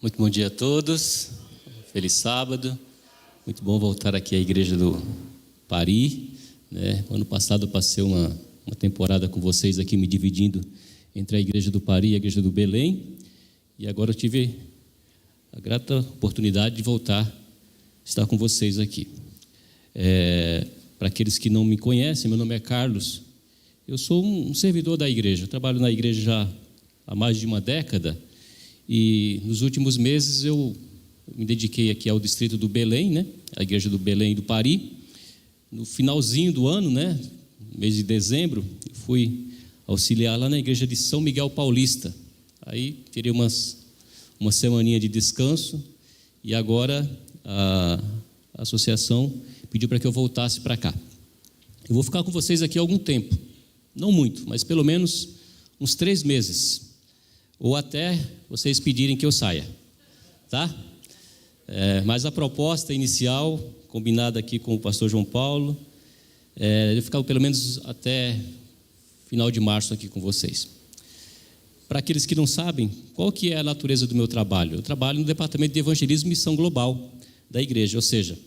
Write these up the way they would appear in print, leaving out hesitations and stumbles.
Muito bom dia a todos, feliz sábado, muito bom voltar aqui à igreja do Pari, né? Ano passado eu passei uma temporada com vocês aqui, me dividindo entre a igreja do Pari e a igreja do Belém, e agora eu tive a grata oportunidade de voltar a estar com vocês aqui. Para aqueles que não me conhecem, meu nome é Carlos, eu sou um servidor da igreja, eu trabalho na igreja já há mais de uma década, e nos últimos meses eu me dediquei aqui ao distrito do Belém, né? A igreja do Belém e do Pari. No finalzinho do ano, né? Mês de dezembro, eu fui auxiliar lá na igreja de São Miguel Paulista. Aí tirei uma semaninha de descanso e agora a associação pediu para que eu voltasse para cá. Eu vou ficar com vocês aqui algum tempo, não muito, mas pelo menos uns 3 meses. Ou até vocês pedirem que eu saia, tá? Mas a proposta inicial, combinada aqui com o pastor João Paulo, eu ficar pelo menos até final de março aqui com vocês. Para aqueles que não sabem, qual que é a natureza do meu trabalho? Eu trabalho no departamento de evangelismo e missão global da igreja, ou seja,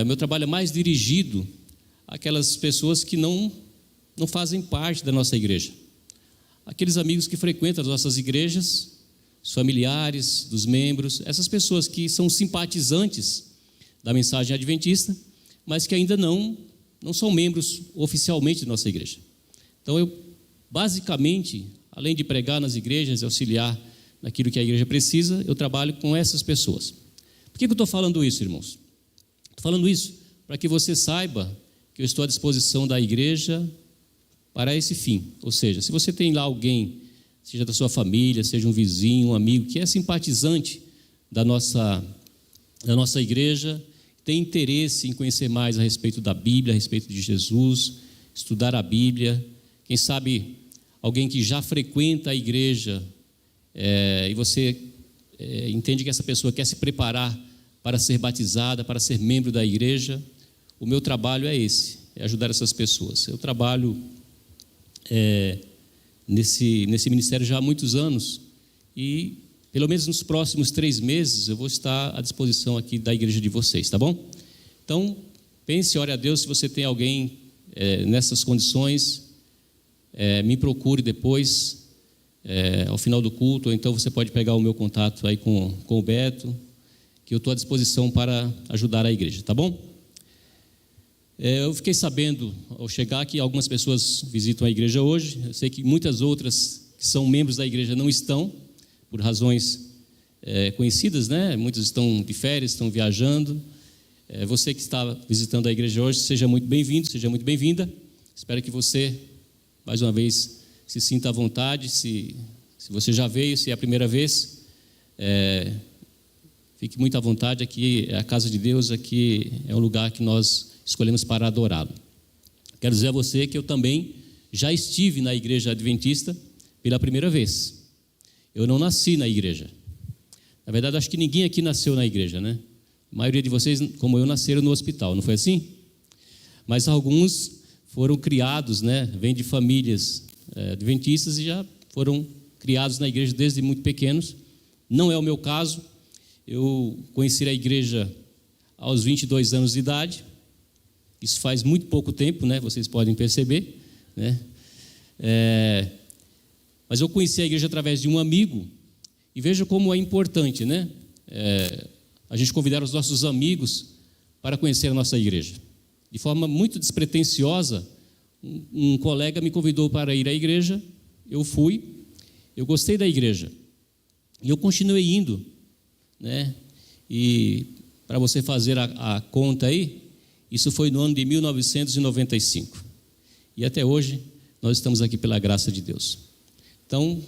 o meu trabalho é mais dirigido àquelas pessoas que não fazem parte da nossa igreja. Aqueles amigos que frequentam as nossas igrejas, os familiares dos membros, essas pessoas que são simpatizantes da mensagem adventista, mas que ainda não são membros oficialmente da nossa igreja. Então eu, basicamente, além de pregar nas igrejas e auxiliar naquilo que a igreja precisa, eu trabalho com essas pessoas. Por que eu estou falando isso, irmãos? Estou falando isso para que você saiba que eu estou à disposição da igreja para esse fim. Ou seja, se você tem lá alguém, seja da sua família, seja um vizinho, um amigo, que é simpatizante da nossa igreja, tem interesse em conhecer mais a respeito da Bíblia, a respeito de Jesus, estudar a Bíblia, quem sabe alguém que já frequenta a igreja e você entende que essa pessoa quer se preparar para ser batizada, para ser membro da igreja, o meu trabalho é esse, é ajudar essas pessoas. Eu trabalho nesse ministério já há muitos anos e pelo menos nos próximos 3 meses eu vou estar à disposição aqui da igreja de vocês, tá bom? Então, pense, ore a Deus, se você tem alguém nessas condições, me procure depois, ao final do culto, ou então você pode pegar o meu contato aí com o Beto, que eu estou à disposição para ajudar a igreja, tá bom? Eu fiquei sabendo, ao chegar, que algumas pessoas visitam a igreja hoje. Eu sei que muitas outras que são membros da igreja não estão, por razões conhecidas, né? Muitos estão de férias, estão viajando. Você que está visitando a igreja hoje, seja muito bem-vindo, seja muito bem-vinda. Espero que você, mais uma vez, se sinta à vontade. Se você já veio, se é a primeira vez, fique muito à vontade. Aqui é a casa de Deus, aqui é um lugar que nós escolhemos para adorá-lo. Quero dizer a você que eu também já estive na igreja adventista pela primeira vez. Eu não nasci na igreja. Na verdade, acho que ninguém aqui nasceu na igreja, né? A maioria de vocês, como eu, nasceram no hospital, não foi assim? Mas alguns foram criados, né? Vêm de famílias adventistas e já foram criados na igreja desde muito pequenos. Não é o meu caso. Eu conheci a igreja aos 22 anos de idade. Isso faz muito pouco tempo, né? Vocês podem perceber, né? Mas eu conheci a igreja através de um amigo e veja como é importante, né? A gente convidar os nossos amigos para conhecer a nossa igreja. De forma muito despretensiosa, um colega me convidou para ir à igreja, eu fui, eu gostei da igreja e eu continuei indo, né? E para você fazer a conta aí, isso foi no ano de 1995. E até hoje, nós estamos aqui pela graça de Deus. Então,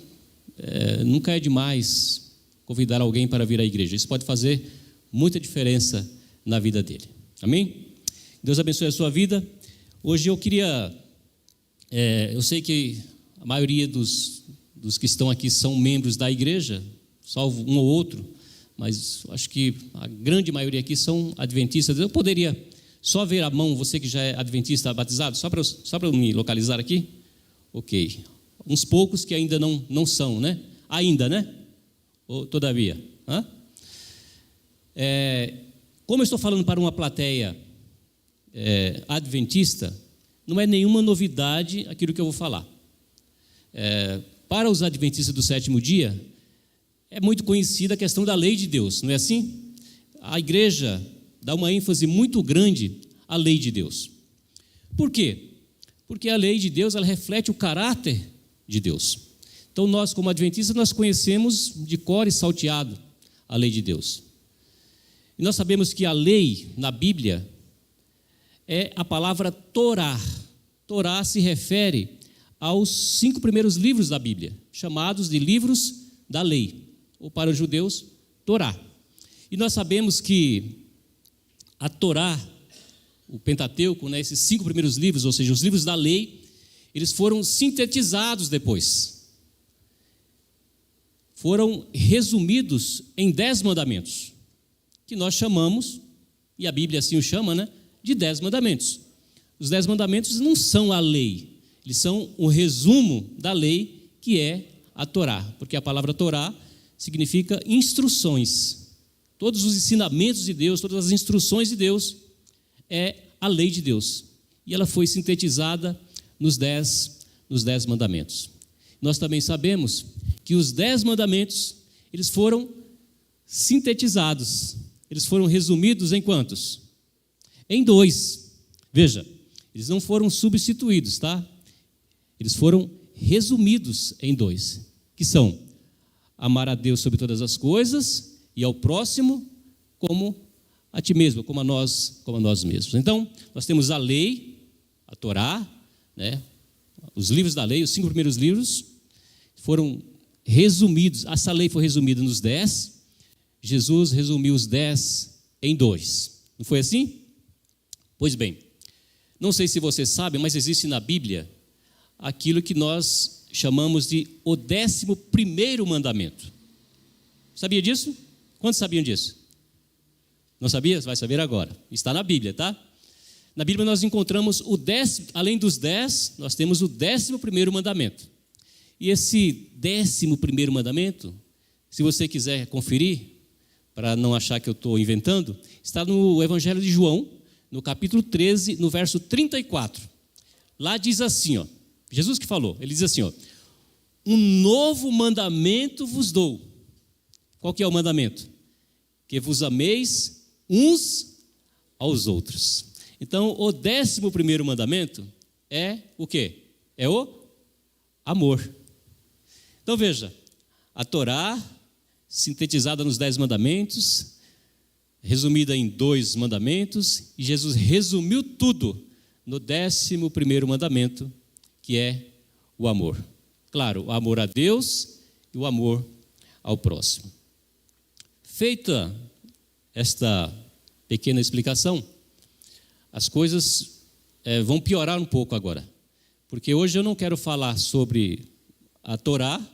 nunca é demais convidar alguém para vir à igreja. Isso pode fazer muita diferença na vida dele. Amém? Deus abençoe a sua vida. Hoje eu queria... eu sei que a maioria dos que estão aqui são membros da igreja, salvo um ou outro, mas acho que a grande maioria aqui são adventistas. Eu poderia... Só ver a mão, você que já é adventista batizado, só para eu me localizar aqui? Ok. Uns poucos que ainda não são, né? Ainda, né? Ou todavia? Como eu estou falando para uma plateia adventista, não é nenhuma novidade aquilo que eu vou falar. Para os adventistas do sétimo dia, é muito conhecida a questão da lei de Deus, não é assim? A igreja dá uma ênfase muito grande à lei de Deus. Por quê? Porque a lei de Deus, ela reflete o caráter de Deus. Então nós, como adventistas, nós conhecemos de cor e salteado a lei de Deus. E nós sabemos que a lei na Bíblia é a palavra Torá. Torá se refere aos 5 primeiros livros da Bíblia, chamados de livros da lei, ou para os judeus, Torá. E nós sabemos que a Torá, o Pentateuco, né, esses 5 primeiros livros, ou seja, os livros da lei, eles foram sintetizados depois. Foram resumidos em 10 mandamentos, que nós chamamos, e a Bíblia assim o chama, né, de 10 mandamentos. Os 10 mandamentos não são a lei, eles são o resumo da lei, que é a Torá, porque a palavra Torá significa instruções. Todos os ensinamentos de Deus, todas as instruções de Deus, é a lei de Deus. E ela foi sintetizada nos 10 mandamentos. Nós também sabemos que os 10 mandamentos, eles foram sintetizados, eles foram resumidos em quantos? Em 2. Veja, eles não foram substituídos, tá? Eles foram resumidos em 2, que são amar a Deus sobre todas as coisas e ao próximo como a ti mesmo, como a nós mesmos. Então, nós temos a lei, a Torá, né? Os livros da lei, os 5 primeiros livros, foram resumidos, essa lei foi resumida nos 10, Jesus resumiu os 10 em 2. Não foi assim? Pois bem, não sei se você sabe, mas existe na Bíblia aquilo que nós chamamos de o 11º mandamento. Sabia disso? Quantos sabiam disso? Não sabia? Vai saber agora. Está na Bíblia, tá? Na Bíblia nós encontramos além dos 10, nós temos o 11º mandamento. E esse 11º mandamento, se você quiser conferir, para não achar que eu estou inventando, está no Evangelho de João, no capítulo 13, no verso 34. Lá diz assim, ó, Jesus que falou, ele diz assim, ó, um novo mandamento vos dou. Qual que é o mandamento? Que vos ameis uns aos outros. Então, o 11º mandamento é o quê? É o amor. Então, veja, a Torá, sintetizada nos 10 mandamentos, resumida em 2 mandamentos, e Jesus resumiu tudo no 11º mandamento, que é o amor. Claro, o amor a Deus e o amor ao próximo. Feita esta pequena explicação, as coisas vão piorar um pouco agora, porque hoje eu não quero falar sobre a Torá,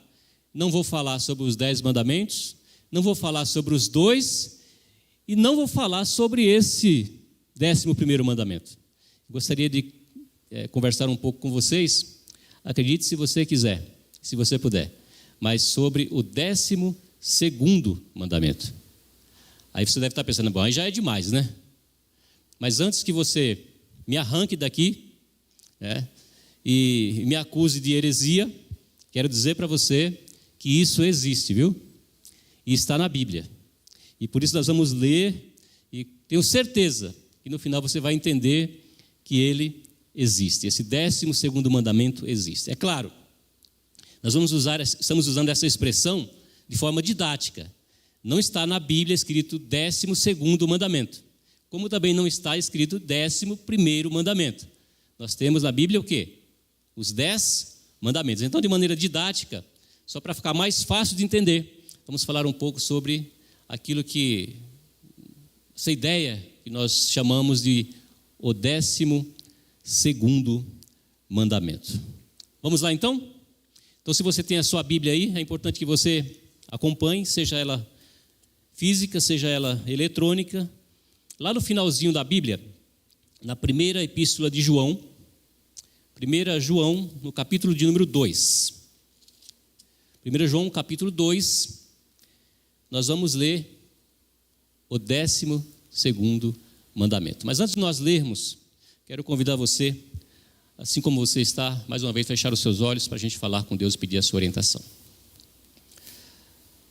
não vou falar sobre os 10 mandamentos, não vou falar sobre os 2 e não vou falar sobre esse 11º mandamento. Gostaria de conversar um pouco com vocês, acredite se você quiser, se você puder, mas sobre o 12º mandamento. Aí você deve estar pensando, bom, aí já é demais, né? Mas antes que você me arranque daqui, né, e me acuse de heresia, quero dizer para você que isso existe, viu? E está na Bíblia. E por isso nós vamos ler, e tenho certeza que no final você vai entender que ele existe. Esse 12º mandamento existe. É claro, nós estamos usando essa expressão de forma didática. Não está na Bíblia escrito 12º mandamento, como também não está escrito 11º mandamento. Nós temos na Bíblia o quê? Os 10 mandamentos. Então, de maneira didática, só para ficar mais fácil de entender, vamos falar um pouco sobre aquilo que, essa ideia que nós chamamos de o 12º mandamento. Vamos lá então? Então, se você tem a sua Bíblia aí, é importante que você acompanhe, seja ela física, seja ela eletrônica. Lá no finalzinho da Bíblia, na primeira epístola de João, 1 João, no capítulo de número 2. 1 João, capítulo 2, nós vamos ler o 12º mandamento. Mas antes de nós lermos, quero convidar você, assim como você está, mais uma vez, fechar os seus olhos para a gente falar com Deus e pedir a sua orientação.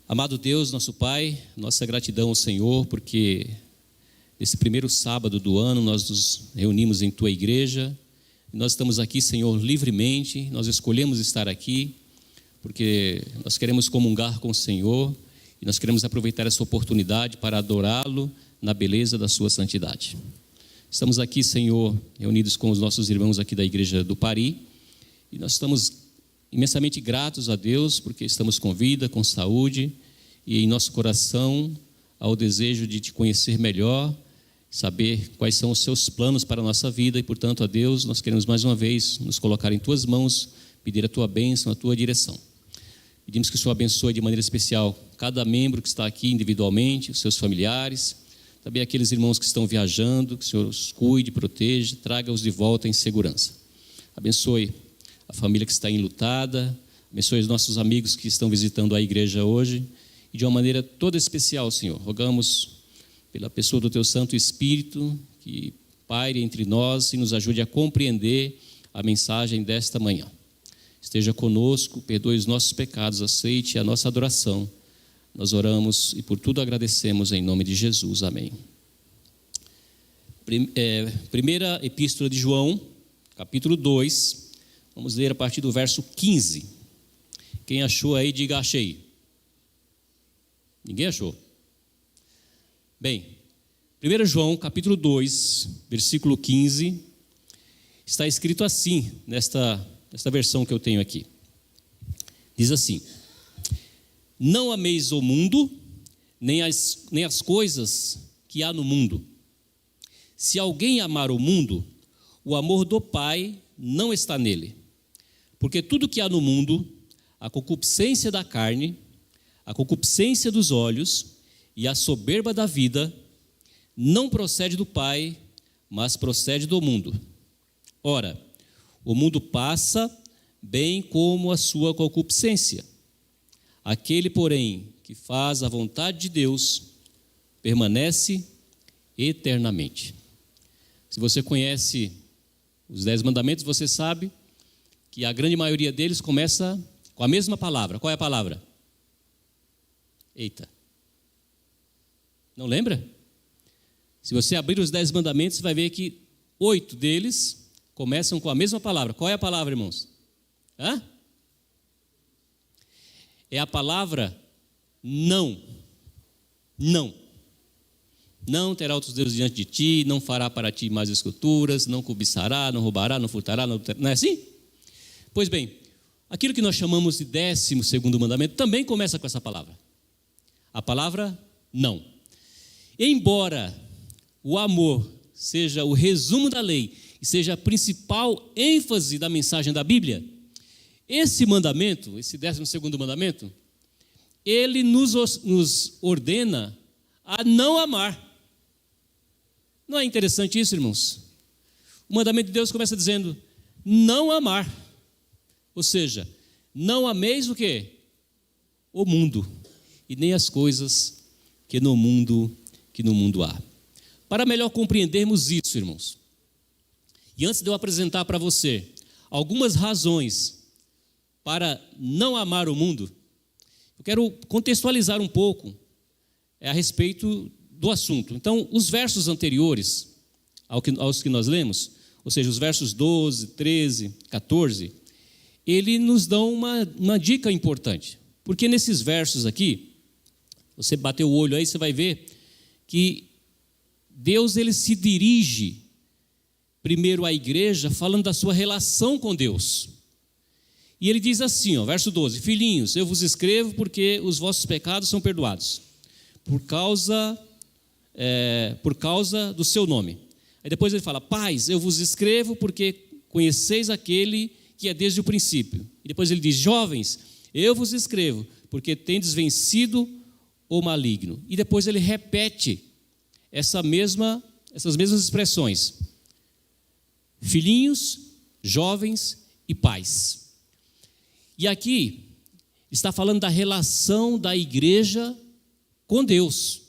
Amado Deus, nosso Pai, nossa gratidão ao Senhor, porque nesse primeiro sábado do ano nós nos reunimos em Tua igreja, e nós estamos aqui, Senhor, livremente, nós escolhemos estar aqui, porque nós queremos comungar com o Senhor, e nós queremos aproveitar essa oportunidade para adorá-lo na beleza da sua santidade. Estamos aqui, Senhor, reunidos com os nossos irmãos aqui da igreja do Pari, e nós estamos imensamente gratos a Deus, porque estamos com vida, com saúde, e em nosso coração há o desejo de te conhecer melhor, saber quais são os seus planos para a nossa vida, e portanto, a Deus, nós queremos mais uma vez nos colocar em tuas mãos, pedir a tua bênção, a tua direção. Pedimos que o Senhor abençoe de maneira especial cada membro que está aqui individualmente, os seus familiares, também aqueles irmãos que estão viajando, que o Senhor os cuide, proteja, traga-os de volta em segurança. Abençoe a família que está enlutada, abençoe os nossos amigos que estão visitando a igreja hoje, e de uma maneira toda especial, Senhor, rogamos pela pessoa do Teu Santo Espírito, que paire entre nós e nos ajude a compreender a mensagem desta manhã. Esteja conosco, perdoe os nossos pecados, aceite a nossa adoração. Nós oramos e por tudo agradecemos em nome de Jesus. Amém. Primeira Epístola de João, capítulo 2, vamos ler a partir do verso 15. Quem achou aí, diga achei. Ninguém achou? Bem, 1 João, capítulo 2, versículo 15, está escrito assim, nesta versão que eu tenho aqui. Diz assim: não ameis o mundo, nem as coisas que há no mundo. Se alguém amar o mundo, o amor do Pai não está nele. Porque tudo que há no mundo, a concupiscência da carne, a concupiscência dos olhos e a soberba da vida, não procede do Pai, mas procede do mundo. Ora, o mundo passa, bem como a sua concupiscência. Aquele, porém, que faz a vontade de Deus, permanece eternamente. Se você conhece os 10 mandamentos, você sabe que a grande maioria deles começa com a mesma palavra. Qual é a palavra? Eita. Não lembra? Se você abrir os 10 mandamentos, você vai ver que 8 deles começam com a mesma palavra. Qual é a palavra, irmãos? Hã? É a palavra não. Não. Não terá outros deuses diante de ti, não fará para ti mais esculturas, não cobiçará, não roubará, não furtará, não é assim? Pois bem, aquilo que nós chamamos de 12º mandamento também começa com essa palavra. A palavra não. Embora o amor seja o resumo da lei e seja a principal ênfase da mensagem da Bíblia, esse mandamento, esse 12º mandamento, ele nos ordena a não amar. Não é interessante isso, irmãos? O mandamento de Deus começa dizendo, não amar. Ou seja, não ameis o quê? O mundo, e nem as coisas que no mundo há. Para melhor compreendermos isso, irmãos, e antes de eu apresentar para você algumas razões para não amar o mundo, eu quero contextualizar um pouco a respeito do assunto. Então, os versos anteriores aos que nós lemos, ou seja, os versos 12, 13, 14, ele nos dão uma dica importante. Porque nesses versos aqui, você bater o olho aí, você vai ver que Deus ele se dirige primeiro à igreja falando da sua relação com Deus. E ele diz assim, verso 12, filhinhos, eu vos escrevo porque os vossos pecados são perdoados, por causa do seu nome. Aí depois ele fala, pais, eu vos escrevo porque conheceis aquele que é desde o princípio. E depois ele diz, jovens, eu vos escrevo porque tendes vencido o maligno. E depois ele repete essas mesmas expressões, filhinhos, jovens e pais. E aqui está falando da relação da igreja com Deus.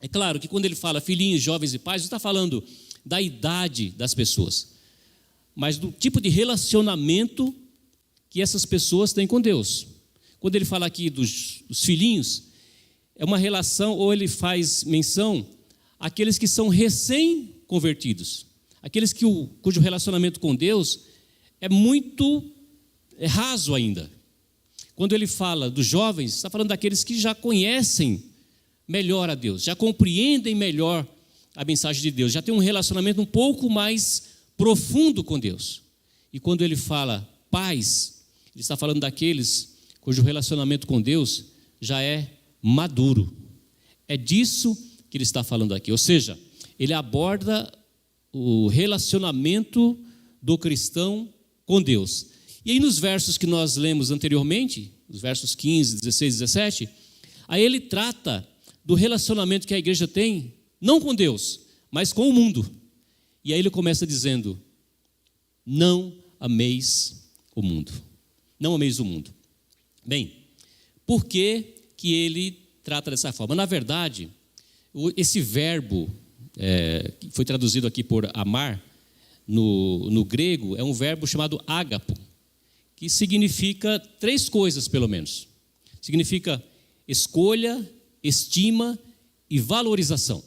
É claro que quando ele fala filhinhos, jovens e pais, não está falando da idade das pessoas, mas do tipo de relacionamento que essas pessoas têm com Deus. Quando ele fala aqui dos filhinhos, é uma relação, ou ele faz menção àqueles que são recém-convertidos, aqueles cujo relacionamento com Deus é muito raso ainda. Quando ele fala dos jovens, está falando daqueles que já conhecem melhor a Deus, já compreendem melhor a mensagem de Deus, já tem um relacionamento um pouco mais profundo com Deus. E quando ele fala pais, ele está falando daqueles cujo relacionamento com Deus já é maduro. É disso que ele está falando aqui. Ou seja, ele aborda o relacionamento do cristão com Deus. E aí nos versos que nós lemos anteriormente, os versos 15, 16 e 17, aí ele trata do relacionamento que a igreja tem, não com Deus, mas com o mundo. E aí ele começa dizendo: não ameis o mundo. Não ameis o mundo. Bem, por que ele trata dessa forma? Na verdade, esse verbo, que foi traduzido aqui por amar, no grego, é um verbo chamado ágapo, que significa 3 coisas, pelo menos. Significa escolha, estima e valorização.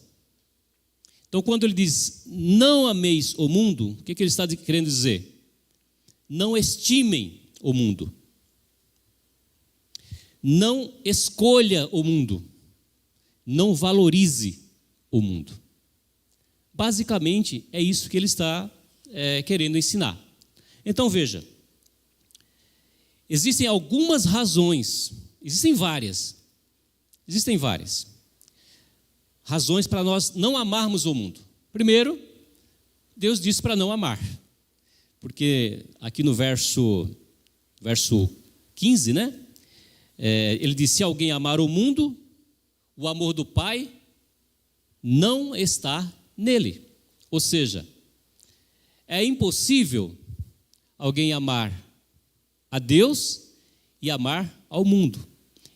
Então, quando ele diz, não ameis o mundo, o que ele está querendo dizer? Não estimem o mundo. Não escolha o mundo. Não valorize o mundo. Basicamente, é isso que ele está querendo ensinar. Então, veja. Existem algumas razões, existem várias razões para nós não amarmos o mundo. Primeiro, Deus disse para não amar, porque aqui no verso 15, né? Ele diz: se alguém amar o mundo, o amor do Pai não está nele. Ou seja, é impossível alguém amar a Deus e amar ao mundo.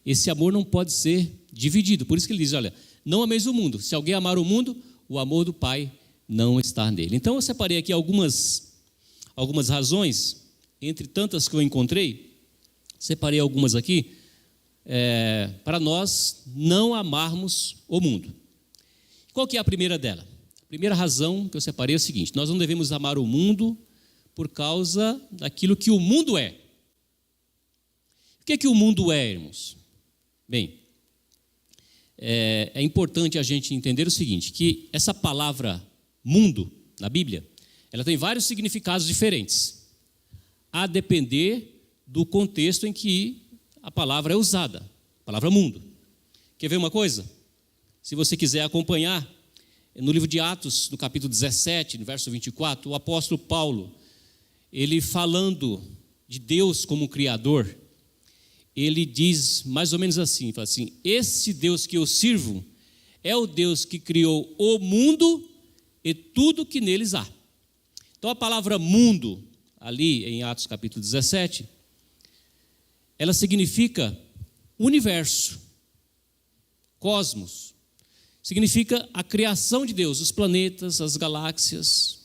Esse amor não pode ser dividido. Por isso que ele diz: olha, não ameis o mundo. Se alguém amar o mundo, o amor do Pai não está nele. Então eu separei aqui algumas razões, entre tantas que eu encontrei, separei algumas aqui, para nós não amarmos o mundo. Qual que é a primeira dela? A primeira razão que eu separei é o seguinte: nós não devemos amar o mundo por causa daquilo que o mundo é. O que o mundo é, irmãos? Bem, é importante a gente entender o seguinte, que essa palavra mundo, na Bíblia, ela tem vários significados diferentes, a depender do contexto em que a palavra é usada, a palavra mundo. Quer ver uma coisa? Se você quiser acompanhar, no livro de Atos, no capítulo 17, no verso 24, o apóstolo Paulo, ele falando de Deus como Criador, ele diz mais ou menos assim, fala assim: esse Deus que eu sirvo é o Deus que criou o mundo e tudo que neles há. Então a palavra mundo, ali em Atos capítulo 17, ela significa universo, cosmos, significa a criação de Deus, os planetas, as galáxias.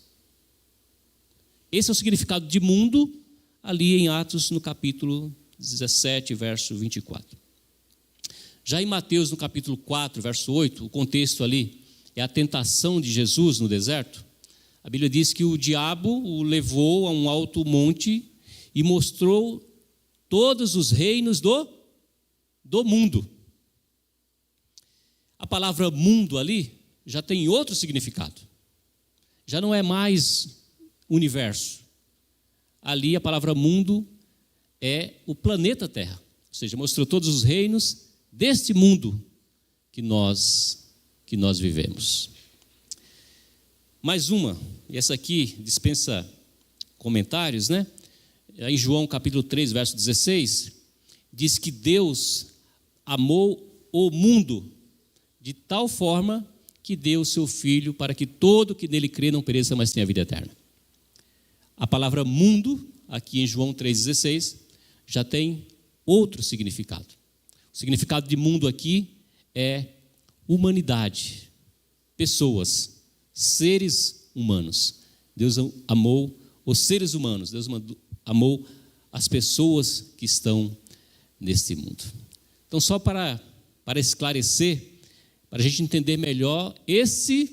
Esse é o significado de mundo ali em Atos no capítulo 17, verso 24. Já em Mateus, no capítulo 4, verso 8, o contexto ali é a tentação de Jesus no deserto. A Bíblia diz que o diabo o levou a um alto monte e mostrou todos os reinos do mundo. A palavra mundo ali já tem outro significado. Já não é mais universo. Ali a palavra mundo é o planeta Terra, ou seja, mostrou todos os reinos deste mundo que nós vivemos. Mais uma, e essa aqui dispensa comentários, né? Em João capítulo 3, verso 16, diz que Deus amou o mundo de tal forma que deu o seu Filho para que todo que nele crê não pereça, mas tenha vida eterna. A palavra mundo, aqui em João 3,16, já tem outro significado. O significado de mundo aqui é humanidade, pessoas, seres humanos. Deus amou os seres humanos, Deus amou as pessoas que estão neste mundo. Então, só para esclarecer, para a gente entender melhor esse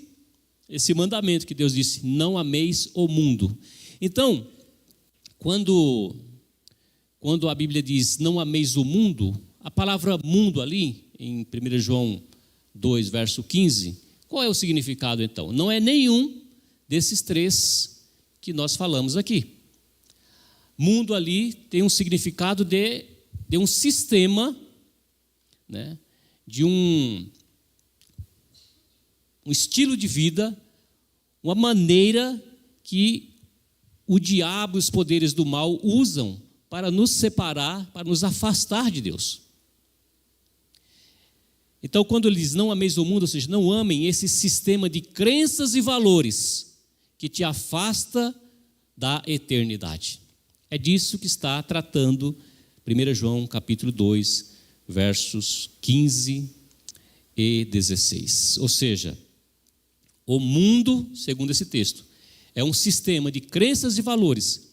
mandamento que Deus disse: não ameis o mundo. Então, quando a Bíblia diz não ameis o mundo, a palavra mundo ali, em 1 João 2, verso 15, qual é o significado então? Não é nenhum desses três que nós falamos aqui. Mundo ali tem um significado de um sistema, né, de um estilo de vida, uma maneira que o diabo e os poderes do mal usam para nos separar, para nos afastar de Deus. Então, quando ele diz não ameis o mundo, ou seja, não amem esse sistema de crenças e valores que te afasta da eternidade. É disso que está tratando 1 João capítulo 2, versos 15 e 16. Ou seja, o mundo, segundo esse texto, é um sistema de crenças e valores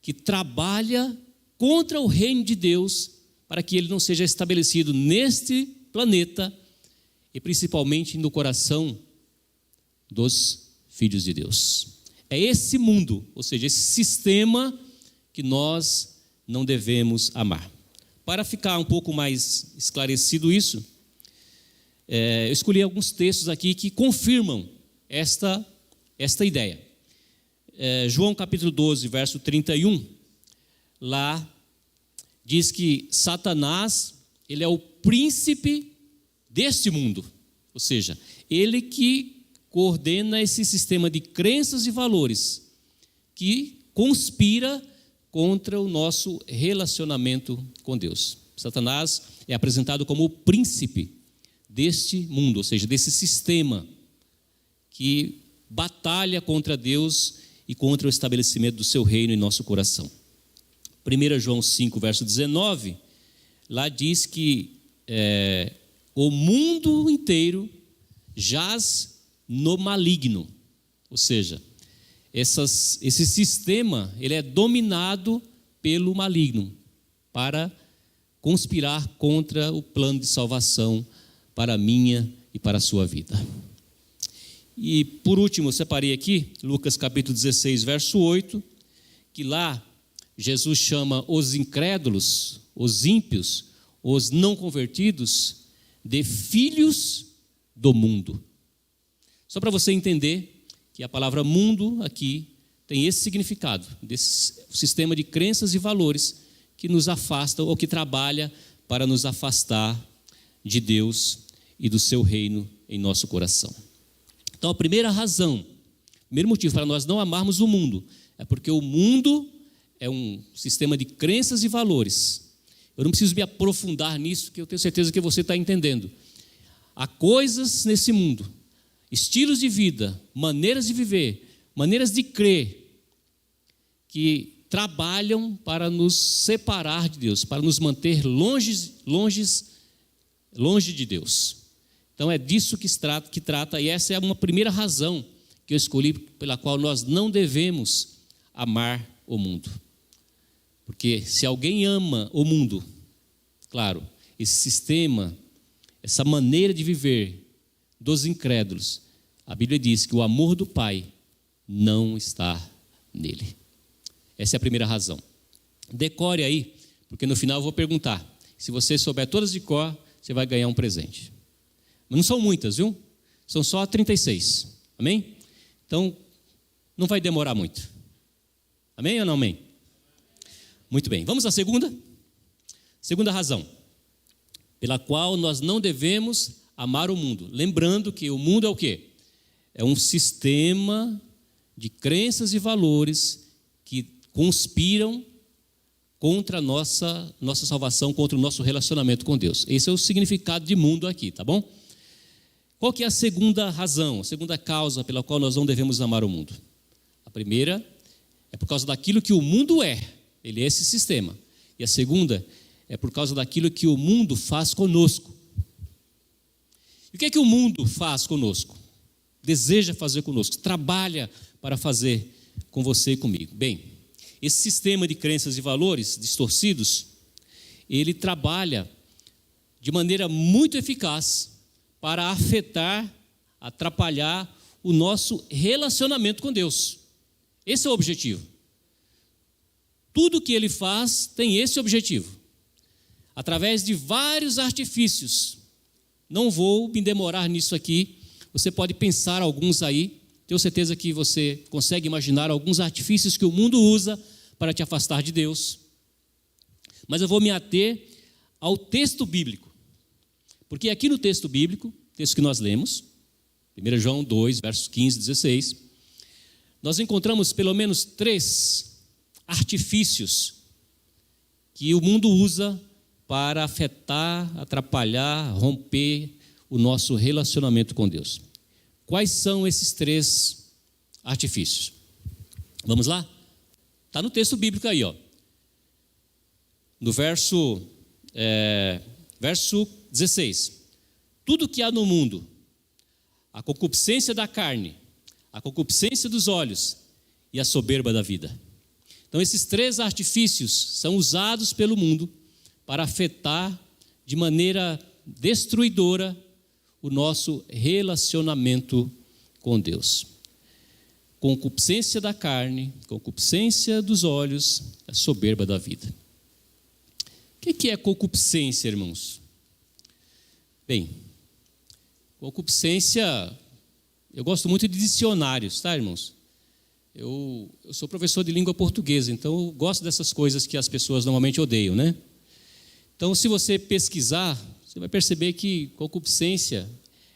que trabalha contra o reino de Deus para que ele não seja estabelecido neste planeta e principalmente no coração dos filhos de Deus. É esse mundo, ou seja, esse sistema que nós não devemos amar. Para ficar um pouco mais esclarecido isso, eu escolhi alguns textos aqui que confirmam esta ideia. João capítulo 12, verso 31, lá diz que Satanás, ele é o príncipe deste mundo, ou seja, ele que coordena esse sistema de crenças e valores que conspira contra o nosso relacionamento com Deus. Satanás é apresentado como o príncipe deste mundo, ou seja, desse sistema que batalha contra Deus e contra o estabelecimento do seu reino em nosso coração. 1 João 5, verso 19, lá diz que o mundo inteiro jaz no maligno, ou seja, esse sistema ele é dominado pelo maligno para conspirar contra o plano de salvação para a minha e para a sua vida. E por último, eu separei aqui Lucas capítulo 16, verso 8, que lá Jesus chama os incrédulos, os ímpios, os não convertidos, de filhos do mundo. Só para você entender que a palavra mundo aqui tem esse significado, desse sistema de crenças e valores que nos afasta ou que trabalha para nos afastar de Deus e do seu reino em nosso coração. Então, a primeira razão, o primeiro motivo para nós não amarmos o mundo é porque o mundo é um sistema de crenças e valores. Eu não preciso me aprofundar nisso, que eu tenho certeza que você está entendendo. Há coisas nesse mundo, estilos de vida, maneiras de viver, maneiras de crer, que trabalham para nos separar de Deus, para nos manter longe de Deus. Então é disso que trata, e essa é uma primeira razão que eu escolhi pela qual nós não devemos amar o mundo. Porque se alguém ama o mundo, claro, esse sistema, essa maneira de viver dos incrédulos, a Bíblia diz que o amor do Pai não está nele. Essa é a primeira razão. Decore aí, porque no final eu vou perguntar. Se você souber todas de cor, você vai ganhar um presente. Mas não são muitas, viu? São só 36. Amém? Então, não vai demorar muito. Amém ou não amém? Muito bem. Vamos à segunda? Segunda razão, pela qual nós não devemos amar o mundo. Lembrando que o mundo é o quê? É um sistema de crenças e valores que conspiram contra a nossa salvação, contra o nosso relacionamento com Deus. Esse é o significado de mundo aqui, tá bom? Qual que é a segunda razão, a segunda causa pela qual nós não devemos amar o mundo? A primeira é por causa daquilo que o mundo é, ele é esse sistema. E a segunda é por causa daquilo que o mundo faz conosco. E o que é que o mundo faz conosco? Deseja fazer conosco, trabalha para fazer com você e comigo. Bem, esse sistema de crenças e valores distorcidos, ele trabalha de maneira muito eficaz para afetar, atrapalhar o nosso relacionamento com Deus. Esse é o objetivo. Tudo que ele faz tem esse objetivo. Através de vários artifícios. Não vou me demorar nisso aqui. Você pode pensar alguns aí. Tenho certeza que você consegue imaginar alguns artifícios que o mundo usa para te afastar de Deus. Mas eu vou me ater ao texto bíblico. Porque aqui no texto bíblico, texto que nós lemos, 1 João 2, versos 15 e 16, nós encontramos pelo menos 3 artifícios que o mundo usa para afetar, atrapalhar, romper o nosso relacionamento com Deus. Quais são esses 3 artifícios? Vamos lá? Está no texto bíblico aí, ó. No verso 16. Tudo que há no mundo, a concupiscência da carne, a concupiscência dos olhos e a soberba da vida. Então, esses 3 artifícios são usados pelo mundo para afetar de maneira destruidora o nosso relacionamento com Deus. Concupiscência da carne, concupiscência dos olhos, a soberba da vida. O que é concupiscência, irmãos? Bem, concupiscência, eu gosto muito de dicionários, tá, irmãos? Eu sou professor de língua portuguesa, então eu gosto dessas coisas que as pessoas normalmente odeiam, né? Então, se você pesquisar, você vai perceber que concupiscência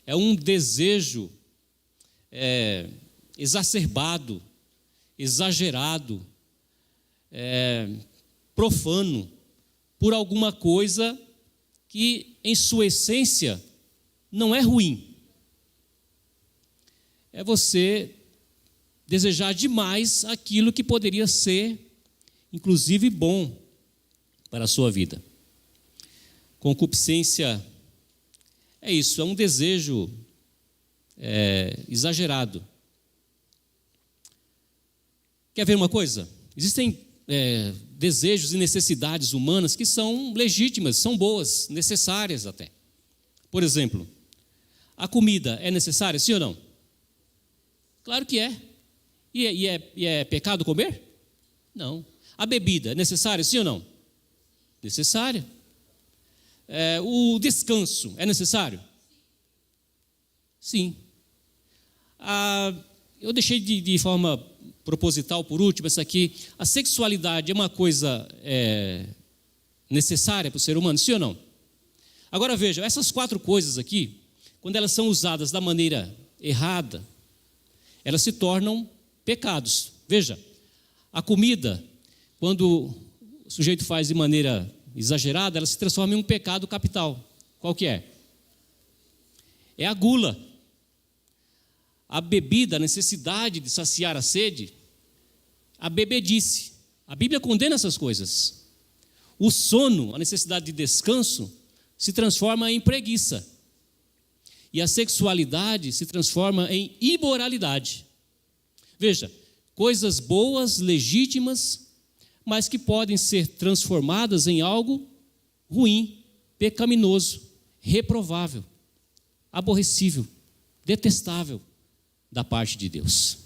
é um desejo exacerbado, exagerado, profano, por alguma coisa que, em sua essência, não é ruim. É você desejar demais aquilo que poderia ser, inclusive, bom para a sua vida. Concupiscência é isso, é um desejo exagerado. Quer ver uma coisa? Existem desejos e necessidades humanas que são legítimas, são boas, necessárias até. Por exemplo, a comida é necessária, sim ou não? Claro que é. E é pecado comer? Não. A bebida é necessária, sim ou não? Necessária. O descanso é necessário? Sim. Eu deixei de forma proposital, por último, essa aqui. A sexualidade é uma coisa necessária para o ser humano, sim ou não? Agora veja, essas 4 coisas aqui, quando elas são usadas da maneira errada, elas se tornam pecados. Veja, a comida, quando o sujeito faz de maneira exagerada, ela se transforma em um pecado capital. Qual que é? É a gula. A bebida, a necessidade de saciar a sede, a bebedice. A Bíblia condena essas coisas. O sono, a necessidade de descanso, se transforma em preguiça. E a sexualidade se transforma em imoralidade. Veja, coisas boas, legítimas, mas que podem ser transformadas em algo ruim, pecaminoso, reprovável, aborrecível, detestável da parte de Deus.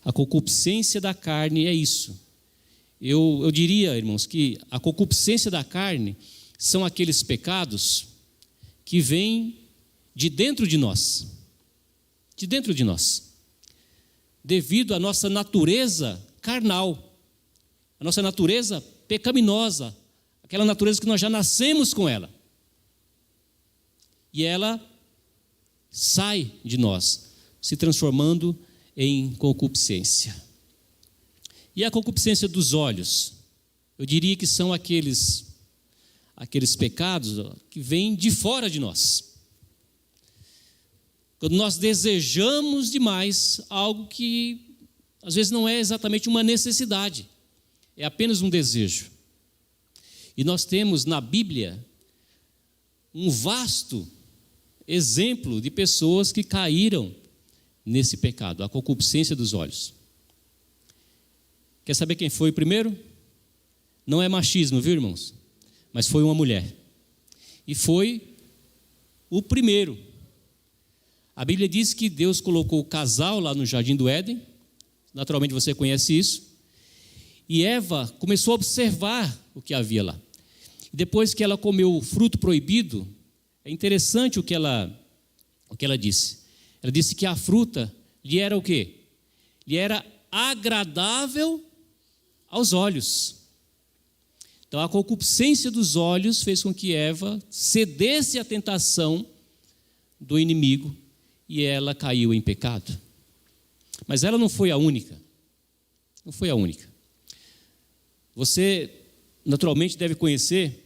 A concupiscência da carne é isso. Eu diria, irmãos, que a concupiscência da carne são aqueles pecados que vêm de dentro de nós. De dentro de nós. Devido à nossa natureza carnal. A nossa natureza pecaminosa. Aquela natureza que nós já nascemos com ela. E ela sai de nós, se transformando em concupiscência. E a concupiscência dos olhos? Eu diria que são aqueles pecados que vêm de fora de nós. Quando nós desejamos demais algo que às vezes não é exatamente uma necessidade, é apenas um desejo. E nós temos na Bíblia um vasto exemplo de pessoas que caíram nesse pecado, a concupiscência dos olhos. Quer saber quem foi o primeiro? Não é machismo, viu, irmãos? Mas foi uma mulher. E foi o primeiro. A Bíblia diz que Deus colocou o casal lá no Jardim do Éden. Naturalmente você conhece isso. E Eva começou a observar o que havia lá. E depois que ela comeu o fruto proibido, é interessante o que ela disse. Ela disse que a fruta lhe era o quê? Lhe era agradável aos olhos. Então a concupiscência dos olhos fez com que Eva cedesse à tentação do inimigo e ela caiu em pecado. Mas ela não foi a única. Não foi a única. Você naturalmente deve conhecer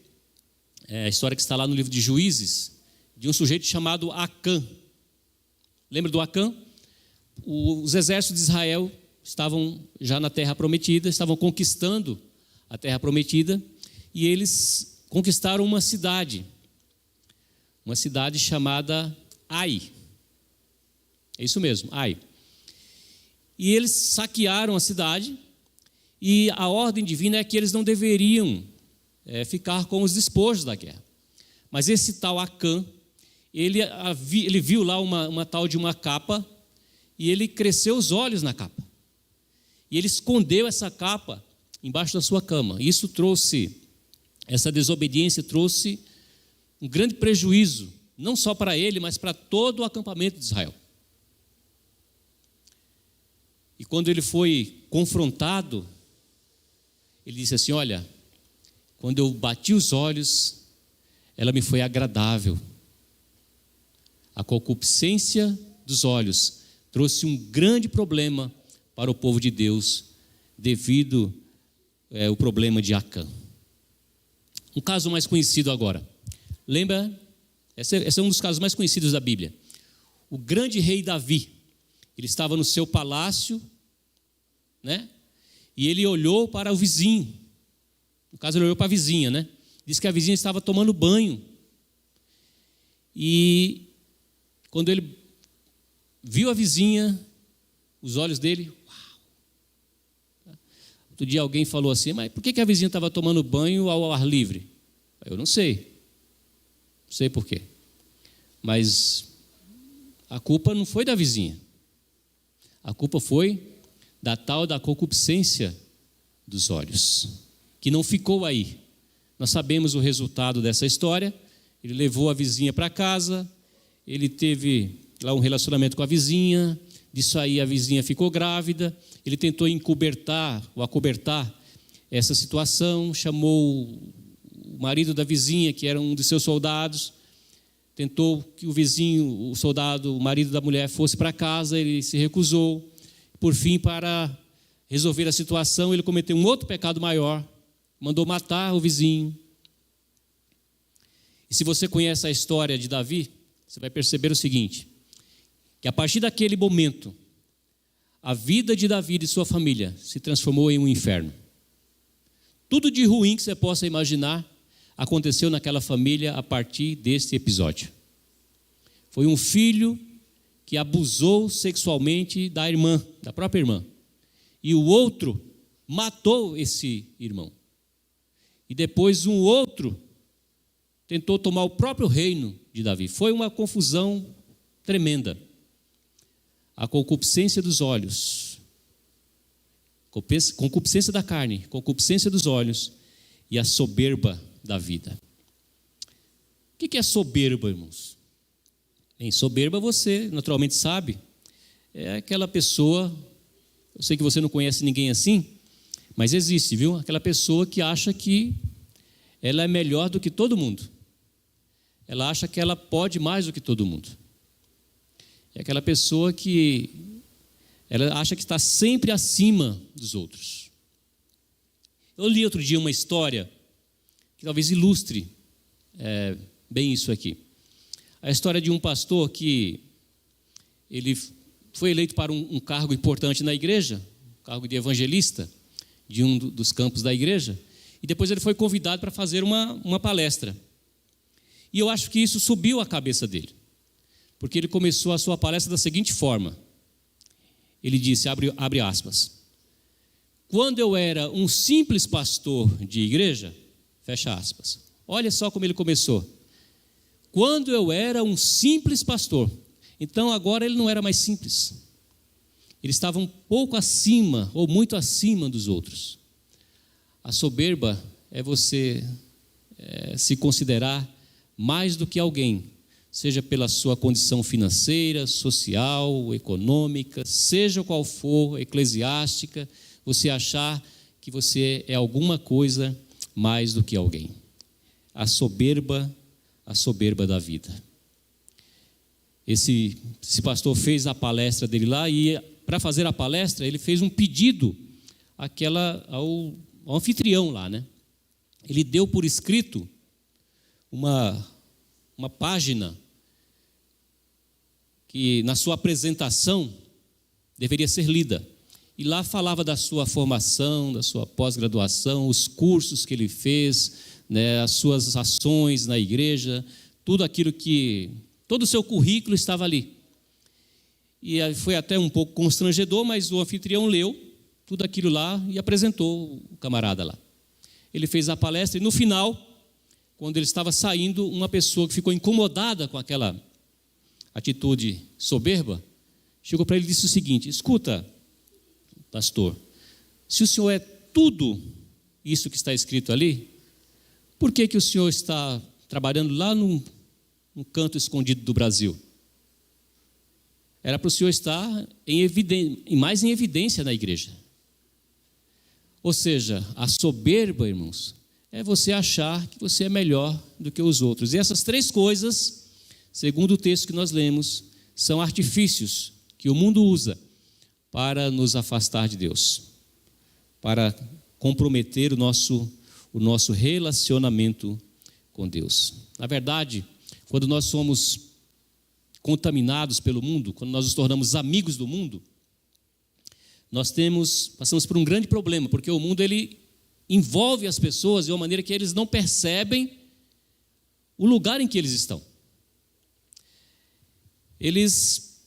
a história que está lá no livro de Juízes, de um sujeito chamado Acã. Lembra do Acã? Os exércitos de Israel estavam já na terra prometida, estavam conquistando a terra prometida, e eles conquistaram uma cidade chamada Ai. É isso mesmo, Ai. E eles saquearam a cidade, e a ordem divina é que eles não deveriam ficar com os despojos da guerra. Mas esse tal Acã, ele viu lá uma tal de uma capa, e ele cresceu os olhos na capa. E ele escondeu essa capa embaixo da sua cama. Essa desobediência trouxe um grande prejuízo, não só para ele, mas para todo o acampamento de Israel. E quando ele foi confrontado, ele disse assim: olha, quando eu bati os olhos, ela me foi agradável. A concupiscência dos olhos trouxe um grande problema para o povo de Deus, devido ao problema de Acã. Um caso mais conhecido agora. Lembra? Esse é um dos casos mais conhecidos da Bíblia. O grande rei Davi, ele estava no seu palácio, né? E ele olhou para o vizinho. No caso, ele olhou para a vizinha, né? Diz que a vizinha estava tomando banho. E quando ele viu a vizinha, os olhos dele, uau. Outro dia alguém falou assim: mas por que a vizinha estava tomando banho ao ar livre? Eu não sei. Não sei por quê. Mas a culpa não foi da vizinha. A culpa foi da tal da concupiscência dos olhos, que não ficou aí. Nós sabemos o resultado dessa história. Ele levou a vizinha para casa, ele teve lá um relacionamento com a vizinha, disso aí a vizinha ficou grávida, ele tentou acobertar essa situação, chamou o marido da vizinha, que era um de seus soldados, tentou que o vizinho, o soldado, o marido da mulher fosse para casa, ele se recusou. Por fim, para resolver a situação, ele cometeu um outro pecado maior, mandou matar o vizinho. E se você conhece a história de Davi, você vai perceber o seguinte, que a partir daquele momento, a vida de Davi e de sua família se transformou em um inferno. Tudo de ruim que você possa imaginar aconteceu naquela família a partir desse episódio. Foi um filho que abusou sexualmente da irmã, da própria irmã. E o outro matou esse irmão. E depois um outro tentou tomar o próprio reino de Davi. Foi uma confusão tremenda. A concupiscência dos olhos, concupiscência da carne, concupiscência dos olhos e a soberba da vida. O que é soberba, irmãos? Bem, soberba você naturalmente sabe, é aquela pessoa, eu sei que você não conhece ninguém assim, mas existe, viu? Aquela pessoa que acha que ela é melhor do que todo mundo. Ela acha que ela pode mais do que todo mundo. É aquela pessoa que ela acha que está sempre acima dos outros. Eu li outro dia uma história que talvez ilustre bem isso aqui. A história de um pastor que ele foi eleito para um cargo importante na igreja, cargo de evangelista de um dos campos da igreja, e depois ele foi convidado para fazer uma palestra. E eu acho que isso subiu a cabeça dele. porque ele começou a sua palestra da seguinte forma. Ele disse, abre aspas, quando eu era um simples pastor de igreja, fecha aspas. Olha só como ele começou. Quando eu era um simples pastor. Então agora ele não era mais simples. Ele estava um pouco acima, ou muito acima dos outros. A soberba é você se considerar mais do que alguém, seja pela sua condição financeira, social, econômica, seja qual for, eclesiástica, você achar que você é alguma coisa mais do que alguém. A soberba da vida. Esse pastor fez a palestra dele lá e, para fazer a palestra, ele fez um pedido ao anfitrião lá, né? Ele deu por escrito uma página que, na sua apresentação, deveria ser lida. E lá falava da sua formação, da sua pós-graduação, os cursos que ele fez, né, as suas ações na igreja, tudo aquilo todo o seu currículo estava ali. E foi até um pouco constrangedor, mas o anfitrião leu tudo aquilo lá e apresentou o camarada lá. Ele fez a palestra e no final, quando ele estava saindo, uma pessoa que ficou incomodada com aquela atitude soberba, chegou para ele e disse o seguinte: escuta, pastor, se o senhor é tudo isso que está escrito ali, por que o senhor está trabalhando lá num canto escondido do Brasil? Era para o senhor estar mais em evidência na igreja. Ou seja, a soberba, irmãos, é você achar que você é melhor do que os outros. E essas três coisas, segundo o texto que nós lemos, são artifícios que o mundo usa para nos afastar de Deus, para comprometer o nosso relacionamento com Deus. Na verdade, quando nós somos contaminados pelo mundo, quando nós nos tornamos amigos do mundo, passamos por um grande problema, porque o mundo ele envolve as pessoas de uma maneira que eles não percebem o lugar em que eles estão. Eles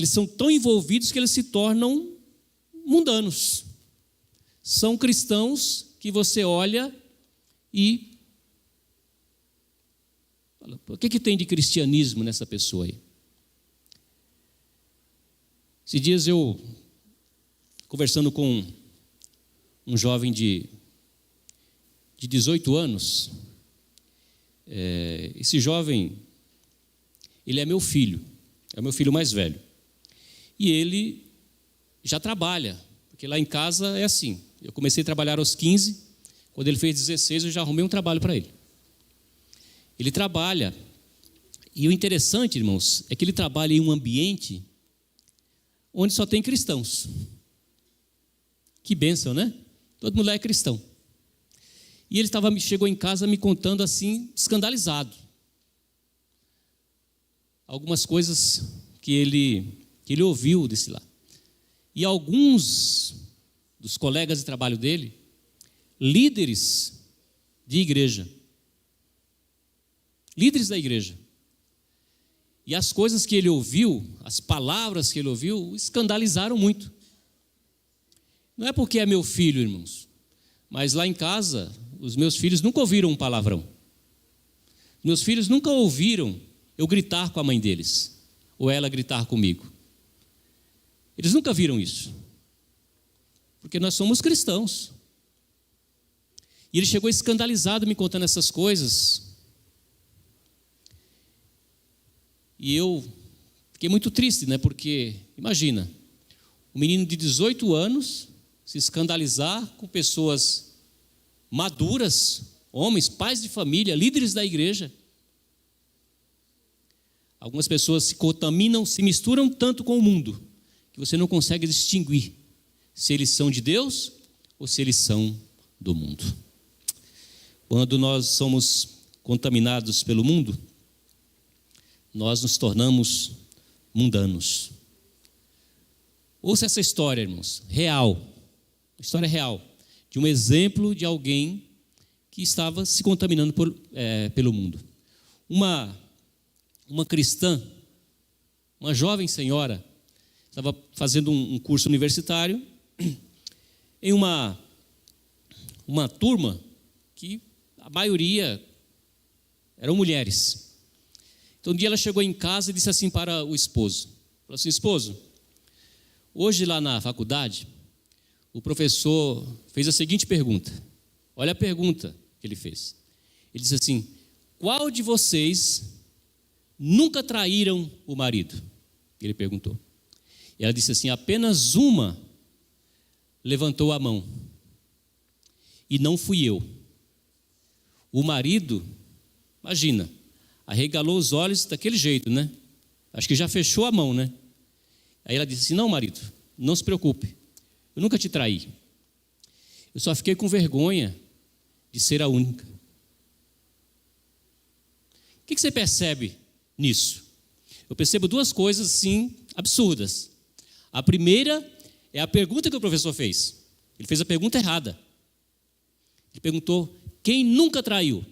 são tão envolvidos que eles se tornam mundanos. São cristãos que você olha e fala, o que tem de cristianismo nessa pessoa aí? Esses dias eu, conversando com um jovem de 18 anos, esse jovem, ele é meu filho mais velho, e ele já trabalha, porque lá em casa é assim, eu comecei a trabalhar aos 15, quando ele fez 16 eu já arrumei um trabalho para ele. Ele trabalha, e o interessante, irmãos, é que ele trabalha em um ambiente onde só tem cristãos. Que bênção, né? Todo mundo lá é cristão. E ele chegou em casa me contando assim, escandalizado. Algumas coisas que ele ouviu desse lá. E alguns dos colegas de trabalho dele, líderes de igreja. Líderes da igreja. E as coisas que ele ouviu, as palavras que ele ouviu, o escandalizaram muito. Não é porque é meu filho, irmãos, mas lá em casa, os meus filhos nunca ouviram um palavrão. Meus filhos nunca ouviram eu gritar com a mãe deles, ou ela gritar comigo. Eles nunca viram isso, porque nós somos cristãos. E ele chegou escandalizado me contando essas coisas, e eu fiquei muito triste, né? Porque, imagina, um menino de 18 anos se escandalizar com pessoas maduras, homens, pais de família, líderes da igreja. Algumas pessoas se contaminam, se misturam tanto com o mundo, que você não consegue distinguir se eles são de Deus ou se eles são do mundo. Quando nós somos contaminados pelo mundo, nós nos tornamos mundanos. Ouça essa história, irmãos, real. História real, de um exemplo de alguém que estava se contaminando pelo mundo. Uma cristã uma jovem senhora, estava fazendo um curso universitário em uma turma que a maioria eram mulheres. Então, um dia ela chegou em casa e disse assim para o esposo, falou assim: esposo, hoje lá na faculdade, o professor fez a seguinte pergunta. Olha a pergunta que ele fez. Ele disse assim: qual de vocês nunca traíram o marido? Ele perguntou. E ela disse assim: apenas uma levantou a mão. E não fui eu. O marido, imagina, arregalou os olhos daquele jeito, né? Acho que já fechou a mão, né? Aí ela disse assim: não, marido, não se preocupe, eu nunca te traí. Eu só fiquei com vergonha de ser a única. O que você percebe nisso? Eu percebo duas coisas, sim, absurdas. A primeira é a pergunta que o professor fez. Ele fez a pergunta errada. Ele perguntou: quem nunca traiu?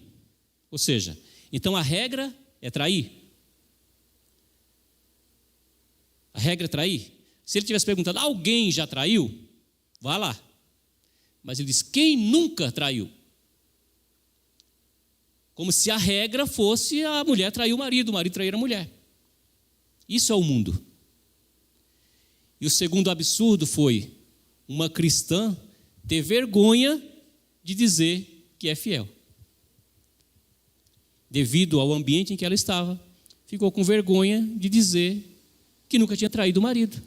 Ou seja, então a regra é trair. A regra é trair. Se ele tivesse perguntado: alguém já traiu? Vá lá. Mas ele diz: quem nunca traiu? Como se a regra fosse a mulher trair o marido trair a mulher. Isso é o mundo. E o segundo absurdo foi uma cristã ter vergonha de dizer que é fiel. Devido ao ambiente em que ela estava, ficou com vergonha de dizer que nunca tinha traído o marido.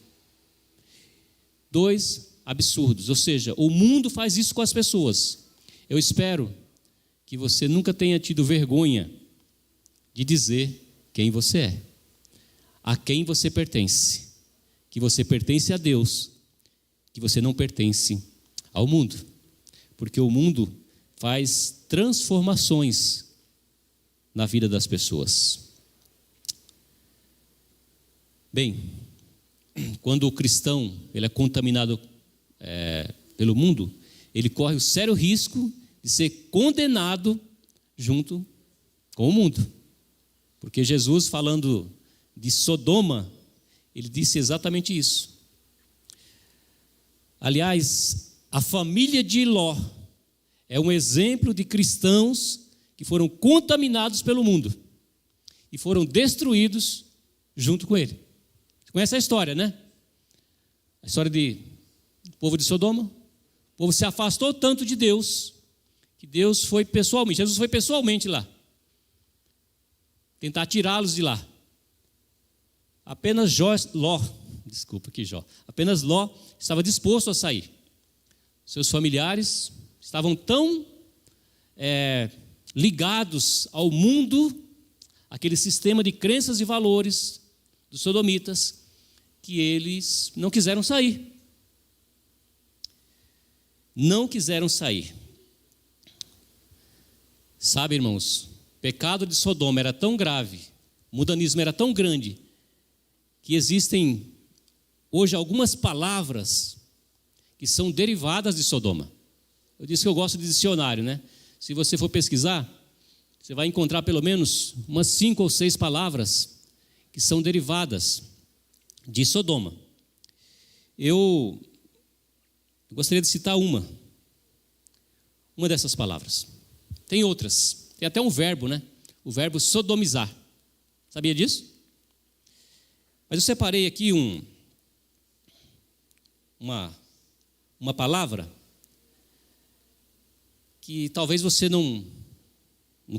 Dois absurdos, ou seja, o mundo faz isso com as pessoas. Eu espero que você nunca tenha tido vergonha de dizer quem você é, a quem você pertence, que você pertence a Deus, que você não pertence ao mundo, porque o mundo faz transformações na vida das pessoas. Bem, quando o cristão ele é contaminado pelo mundo, ele corre o sério risco de ser condenado junto com o mundo. Porque Jesus, falando de Sodoma, ele disse exatamente isso. Aliás, a família de Ló é um exemplo de cristãos que foram contaminados pelo mundo e foram destruídos junto com ele. Você conhece a história, né? A história do povo de Sodoma. O povo se afastou tanto de Deus que Jesus foi pessoalmente lá tentar tirá-los de lá. Apenas Ló estava disposto a sair. Seus familiares estavam tão ligados ao mundo, aquele sistema de crenças e valores dos sodomitas, que eles não quiseram sair. Não quiseram sair. Sabe, irmãos, o pecado de Sodoma era tão grave, o mundanismo era tão grande, que existem hoje algumas palavras que são derivadas de Sodoma. Eu disse que eu gosto de dicionário, né? Se você for pesquisar, você vai encontrar pelo menos umas 5 ou 6 palavras que são derivadas de Sodoma. Eu gostaria de citar uma dessas palavras. Tem outras, tem até um verbo, né? O verbo sodomizar. Sabia disso? Mas eu separei aqui uma palavra que talvez você não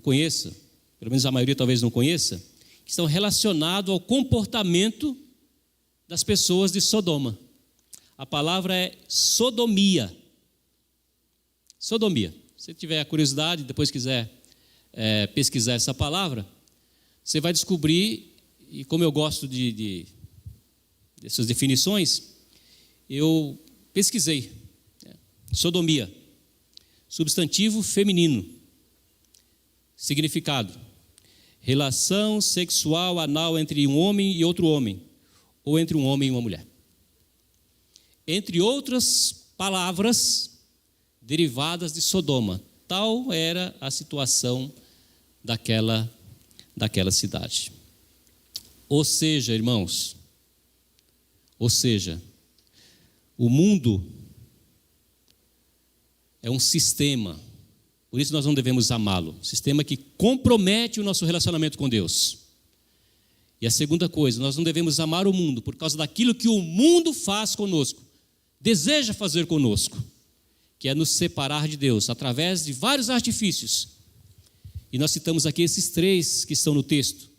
conheça, pelo menos a maioria talvez não conheça, que estão relacionados ao comportamento das pessoas de Sodoma. A palavra é sodomia. Sodomia. Se você tiver a curiosidade, depois quiser pesquisar essa palavra, você vai descobrir, e como eu gosto dessas definições, eu pesquisei. Sodomia, substantivo feminino. Significado: relação sexual anal entre um homem e outro homem, ou entre um homem e uma mulher. Entre outras palavras derivadas de Sodoma. Tal era a situação daquela cidade. Ou seja, irmãos, o mundo é um sistema, por isso nós não devemos amá-lo. Sistema que compromete o nosso relacionamento com Deus. E a segunda coisa, nós não devemos amar o mundo por causa daquilo que o mundo faz conosco, deseja fazer conosco, que é nos separar de Deus, através de vários artifícios. E nós citamos aqui esses 3 que estão no texto: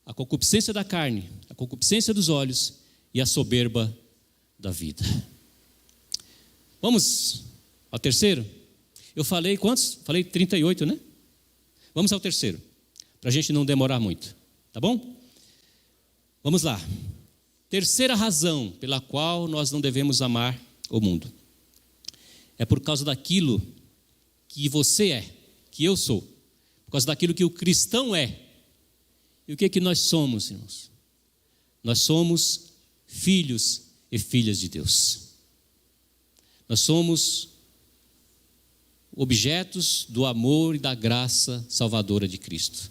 a concupiscência da carne, a concupiscência dos olhos e a soberba da vida. Vamos ao terceiro? Eu falei quantos? Falei 38, né? Vamos ao terceiro, para a gente não demorar muito, tá bom? Vamos lá. Terceira razão pela qual nós não devemos amar o mundo é por causa daquilo que você é, que eu sou, por causa daquilo que o cristão é. E o que é que nós somos, irmãos? Nós somos filhos e filhas de Deus. Nós somos objetos do amor e da graça salvadora de Cristo.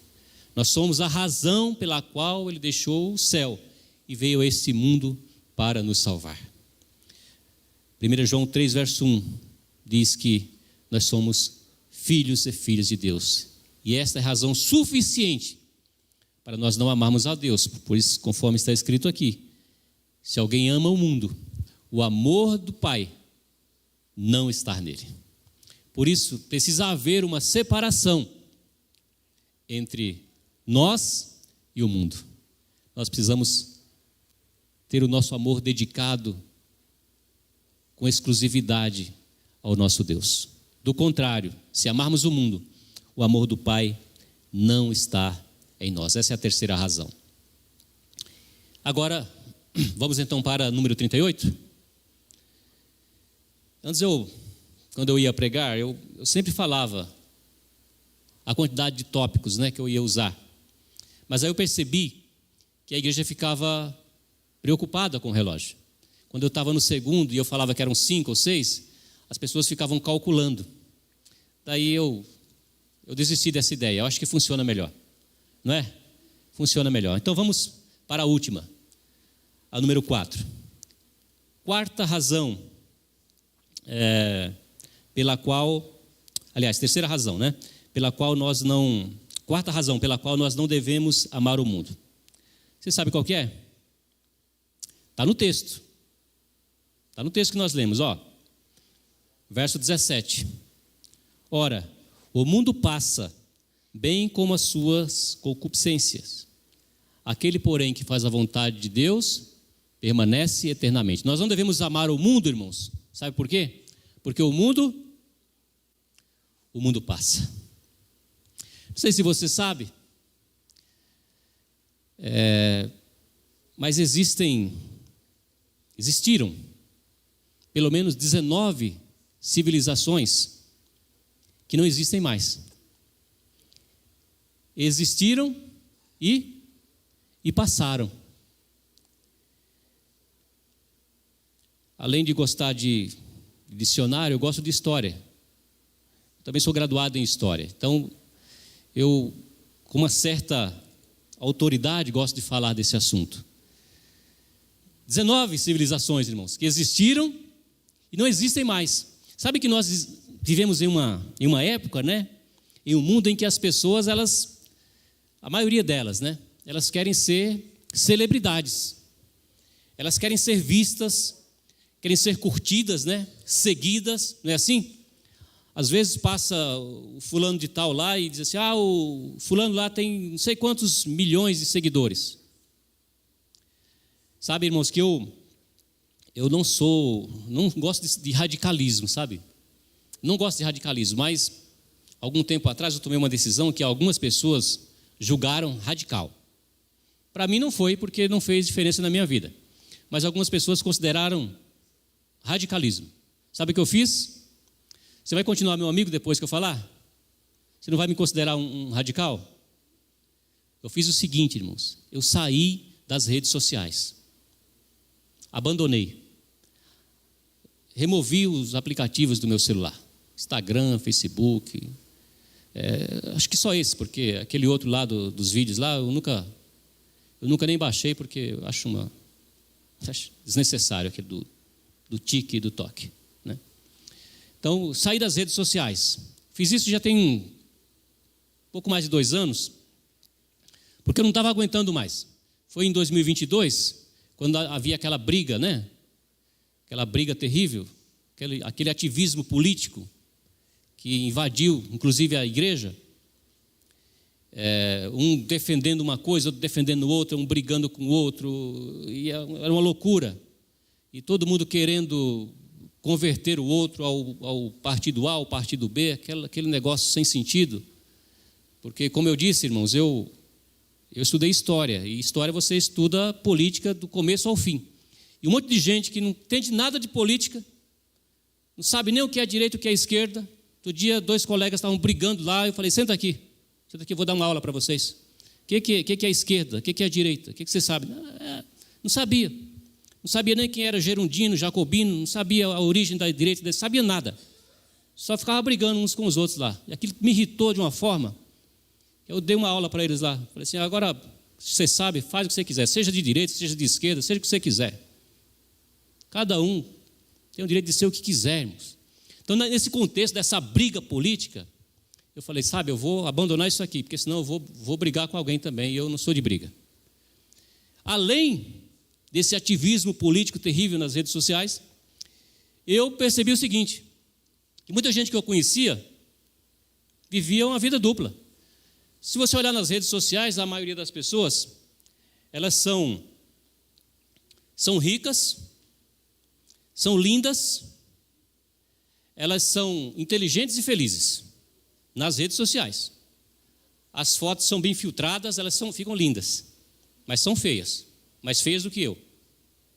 Nós somos a razão pela qual Ele deixou o céu e veio a esse mundo para nos salvar. 1 João 3, verso 1, diz que nós somos filhos e filhas de Deus. E esta é a razão suficiente para nós não amarmos a Deus. Por isso, conforme está escrito aqui, se alguém ama o mundo, o amor do Pai não está nele. Por isso, precisa haver uma separação entre nós e o mundo. Nós precisamos ter o nosso amor dedicado com exclusividade ao nosso Deus. Do contrário, se amarmos o mundo, o amor do Pai não está em nós. Essa é a terceira razão. Agora, vamos então para número 38. Antes quando eu ia pregar, eu sempre falava a quantidade de tópicos, né, que eu ia usar. Mas aí eu percebi que a igreja ficava preocupada com o relógio. Quando eu estava no segundo e eu falava que eram 5 ou 6, as pessoas ficavam calculando. Daí eu desisti dessa ideia. Eu acho que funciona melhor, não é? Funciona melhor. Então vamos para a última, a número 4. Quarta razão pela qual, aliás, terceira razão, né? Quarta razão pela qual nós não devemos amar o mundo. Você sabe qual que é? Está no texto. Está no texto que nós lemos, ó. Verso 17. Ora, o mundo passa, bem como as suas concupiscências. Aquele, porém, que faz a vontade de Deus, permanece eternamente. Nós não devemos amar o mundo, irmãos. Sabe por quê? Porque o mundo passa. Não sei se você sabe, mas existiram pelo menos 19 civilizações que não existem mais. Existiram e passaram. Além de gostar de dicionário, eu gosto de história. Também sou graduado em história. Então, eu, com uma certa autoridade, gosto de falar desse assunto. 19 civilizações, irmãos, que existiram e não existem mais. Sabe que nós vivemos em uma época, né? Em um mundo em que as pessoas, a maioria delas, né? Elas querem ser celebridades. Elas querem ser vistas, querem ser curtidas, né? Seguidas, não é assim? Às vezes passa o fulano de tal lá e diz assim, o fulano lá tem não sei quantos milhões de seguidores. Sabe, irmãos, que eu não gosto de radicalismo, sabe? Não gosto de radicalismo, mas algum tempo atrás eu tomei uma decisão que algumas pessoas julgaram radical. Para mim não foi, porque não fez diferença na minha vida. Mas algumas pessoas consideraram radicalismo. Sabe o que eu fiz? Você vai continuar meu amigo depois que eu falar? Você não vai me considerar um radical? Eu fiz o seguinte, irmãos. Eu saí das redes sociais. Abandonei. Removi os aplicativos do meu celular. Instagram, Facebook. Acho que só esse, porque aquele outro lá dos vídeos lá, eu nunca Eu nunca nem baixei, porque eu acho desnecessário aquele do tique e do toque, né? Então, saí das redes sociais. Fiz isso já tem um pouco mais de 2 anos, porque eu não estava aguentando mais. Foi em 2022, quando havia aquela briga, né? Aquela briga terrível, aquele ativismo político que invadiu, inclusive, a igreja. Um defendendo uma coisa, outro defendendo outra, um brigando com o outro, e era uma loucura. E todo mundo querendo converter o outro ao partido A, ao partido B, aquele negócio sem sentido. Porque, como eu disse, irmãos, eu estudei história, e história você estuda política do começo ao fim. E um monte de gente que não entende nada de política, não sabe nem o que é direita e o que é esquerda. Outro dia, 2 colegas estavam brigando lá, eu falei, senta aqui, eu vou dar uma aula para vocês. O que é a esquerda? O que é a direita? O que você sabe? Não sabia. Não sabia nem quem era gerundino, jacobino, não sabia a origem da direita, não sabia nada. Só ficava brigando uns com os outros lá. E aquilo me irritou de uma forma. Eu dei uma aula para eles lá. Falei assim, agora você sabe, faz o que você quiser. Seja de direita, seja de esquerda, seja o que você quiser. Cada um tem o direito de ser o que quiser, irmãos. Então, nesse contexto dessa briga política, eu falei, sabe, eu vou abandonar isso aqui, porque senão eu vou brigar com alguém também, e eu não sou de briga. Além desse ativismo político terrível nas redes sociais, eu percebi o seguinte, que muita gente que eu conhecia vivia uma vida dupla. Se você olhar nas redes sociais, a maioria das pessoas, elas são ricas, são lindas, elas são inteligentes e felizes. Nas redes sociais. As fotos são bem filtradas, elas ficam lindas, mas são feias, mais feias do que eu.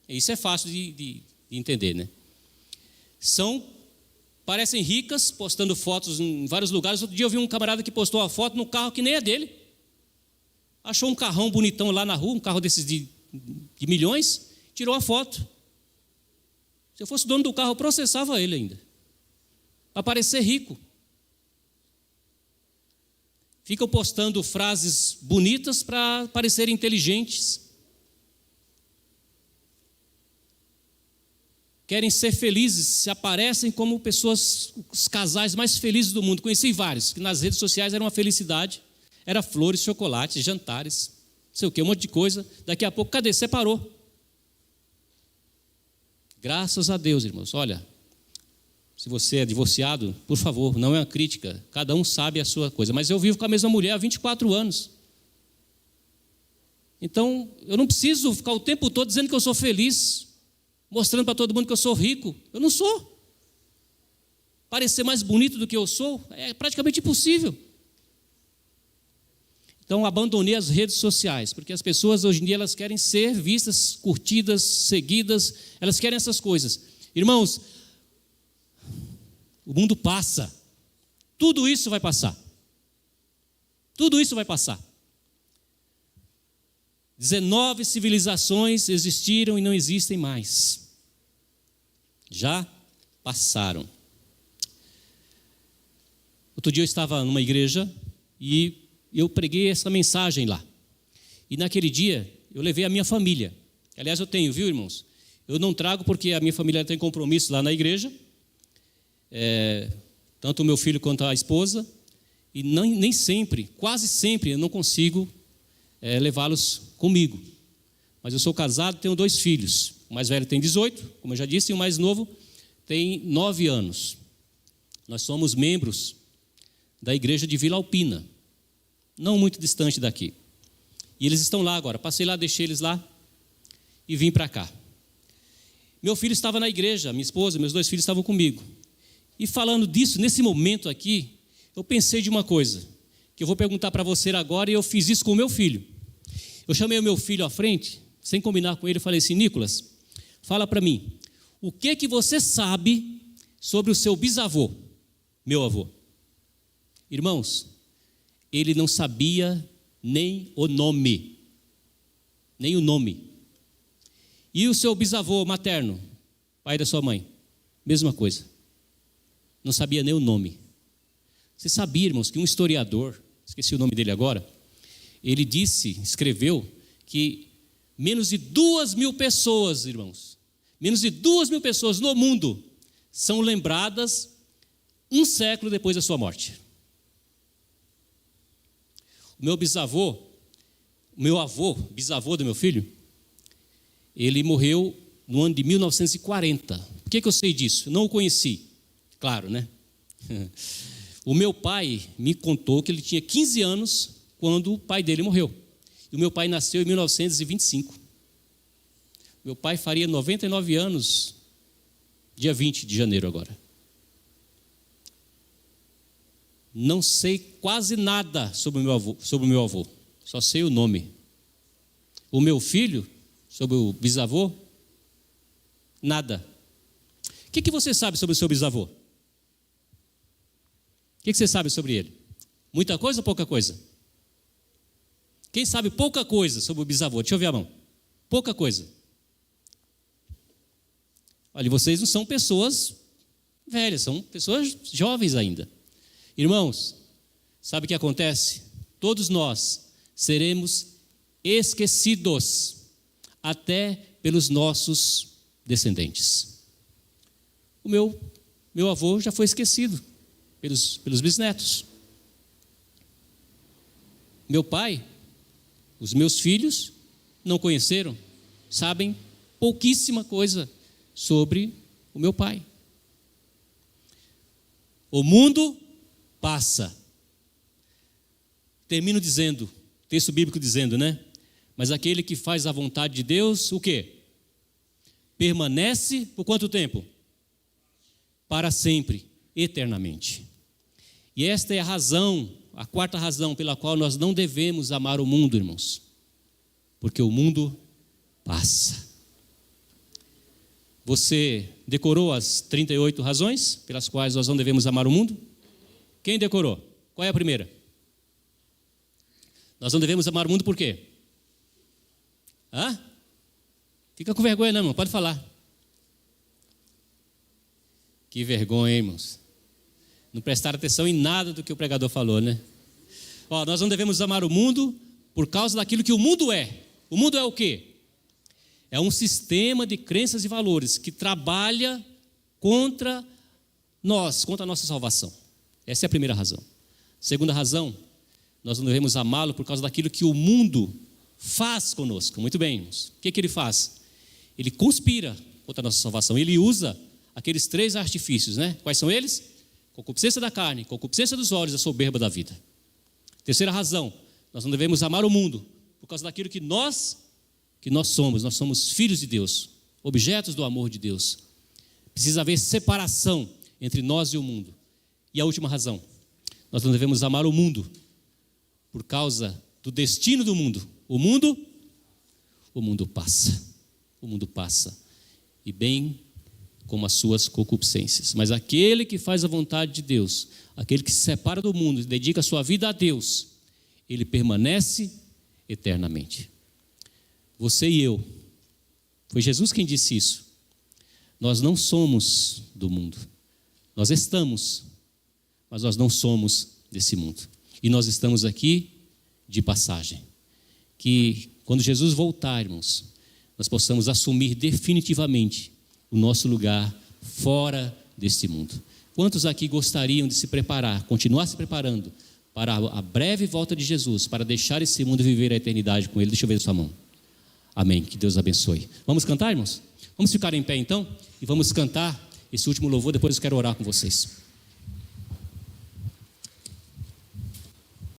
Isso é fácil de entender, né? Parecem ricas, postando fotos em vários lugares. Outro dia eu vi um camarada que postou uma foto no carro que nem é dele. Achou um carrão bonitão lá na rua, um carro desses de milhões, tirou a foto. Se eu fosse o dono do carro, eu processava ele ainda, para parecer rico. Ficam postando frases bonitas para parecerem inteligentes. Querem ser felizes, se aparecem como pessoas, os casais mais felizes do mundo. Conheci vários, que nas redes sociais era uma felicidade. Era flores, chocolates, jantares, não sei o quê, um monte de coisa. Daqui a pouco, cadê? Separou. Graças a Deus, irmãos. Olha, se você é divorciado, por favor, não é uma crítica. Cada um sabe a sua coisa. Mas eu vivo com a mesma mulher há 24 anos. Então, eu não preciso ficar o tempo todo dizendo que eu sou feliz, mostrando para todo mundo que eu sou rico. Eu não sou. Parecer mais bonito do que eu sou é praticamente impossível. Então, abandonei as redes sociais, porque as pessoas hoje em dia elas querem ser vistas, curtidas, seguidas, elas querem essas coisas. Irmãos, o mundo passa, tudo isso vai passar. Tudo isso vai passar. 19 civilizações existiram e não existem mais. Já passaram. Outro dia eu estava numa igreja e eu preguei essa mensagem lá. E naquele dia eu levei a minha família. Aliás, eu tenho, viu, irmãos? Eu não trago porque a minha família tem compromisso lá na igreja. Tanto o meu filho quanto a esposa. E nem sempre, quase sempre, eu não consigo levá-los comigo. Mas eu sou casado, tenho 2 filhos. O mais velho tem 18, como eu já disse, e o mais novo tem 9 anos. Nós somos membros da igreja de Vila Alpina, não muito distante daqui. E eles estão lá agora. Passei lá, deixei eles lá e vim para cá. Meu filho estava na igreja, minha esposa, meus 2 filhos estavam comigo. E falando disso, nesse momento aqui, eu pensei de uma coisa, que eu vou perguntar para você agora, e eu fiz isso com o meu filho. Eu chamei o meu filho à frente, sem combinar com ele, eu falei assim: Nicolas, fala para mim, o que você sabe sobre o seu bisavô, meu avô? Irmãos, ele não sabia nem o nome. Nem o nome. E o seu bisavô materno, pai da sua mãe? Mesma coisa. Não sabia nem o nome. Você sabia, irmãos, que um historiador, esqueci o nome dele agora, ele escreveu que menos de 2.000 pessoas, irmãos, menos de 2.000 pessoas no mundo são lembradas um século depois da sua morte. O meu bisavô, bisavô do meu filho, ele morreu no ano de 1940. Por que eu sei disso? Não o conheci, claro, né? O meu pai me contou que ele tinha 15 anos quando o pai dele morreu. E o meu pai nasceu em 1925. Meu pai faria 99 anos, dia 20 de janeiro agora. Não sei quase nada sobre o meu avô, só sei o nome. O meu filho, sobre o bisavô, nada. O que você sabe sobre o seu bisavô? O que você sabe sobre ele? Muita coisa ou pouca coisa? Quem sabe pouca coisa sobre o bisavô? Deixa eu ver a mão. Pouca coisa. Olha, vocês não são pessoas velhas, são pessoas jovens ainda. Irmãos, sabe o que acontece? Todos nós seremos esquecidos até pelos nossos descendentes. O meu avô já foi esquecido pelos bisnetos. Meu pai, os meus filhos não conheceram, sabem pouquíssima coisa sobre o meu pai. O mundo passa. Termino dizendo, texto bíblico dizendo, né? Mas aquele que faz a vontade de Deus, o quê? Permanece por quanto tempo? Para sempre, eternamente. E esta é a razão, a quarta razão pela qual nós não devemos amar o mundo, irmãos. Porque o mundo passa. Você decorou as 38 razões pelas quais nós não devemos amar o mundo? Quem decorou? Qual é a primeira? Nós não devemos amar o mundo por quê? Fica com vergonha não, irmão, pode falar. Que vergonha, hein, irmãos. Não prestaram atenção em nada do que o pregador falou, né? Nós não devemos amar o mundo por causa daquilo que o mundo é. O mundo é o quê? É um sistema de crenças e valores que trabalha contra nós, contra a nossa salvação. Essa é a primeira razão. Segunda razão, nós não devemos amá-lo por causa daquilo que o mundo faz conosco. Muito bem, irmãos. O que ele faz? Ele conspira contra a nossa salvação. Ele usa aqueles 3 artifícios, né? Quais são eles? Concupiscência da carne, concupiscência dos olhos, a soberba da vida. Terceira razão, nós não devemos amar o mundo por causa daquilo que nós somos. Nós somos filhos de Deus, objetos do amor de Deus. Precisa haver separação entre nós e o mundo. E a última razão, nós não devemos amar o mundo por causa do destino do mundo. O mundo passa. O mundo passa. E bem como as suas concupiscências. Mas aquele que faz a vontade de Deus, aquele que se separa do mundo e dedica a sua vida a Deus, ele permanece eternamente. Você e eu, foi Jesus quem disse isso. Nós não somos do mundo. Nós estamos, mas nós não somos desse mundo. E nós estamos aqui de passagem. Que quando Jesus voltar, irmãos, nós possamos assumir definitivamente o nosso lugar fora desse mundo. Quantos aqui gostariam de se preparar, continuar se preparando para a breve volta de Jesus, para deixar esse mundo e viver a eternidade com Ele? Deixa eu ver a sua mão. Amém, que Deus abençoe. Vamos cantar, irmãos? Vamos ficar em pé então e vamos cantar esse último louvor, depois eu quero orar com vocês.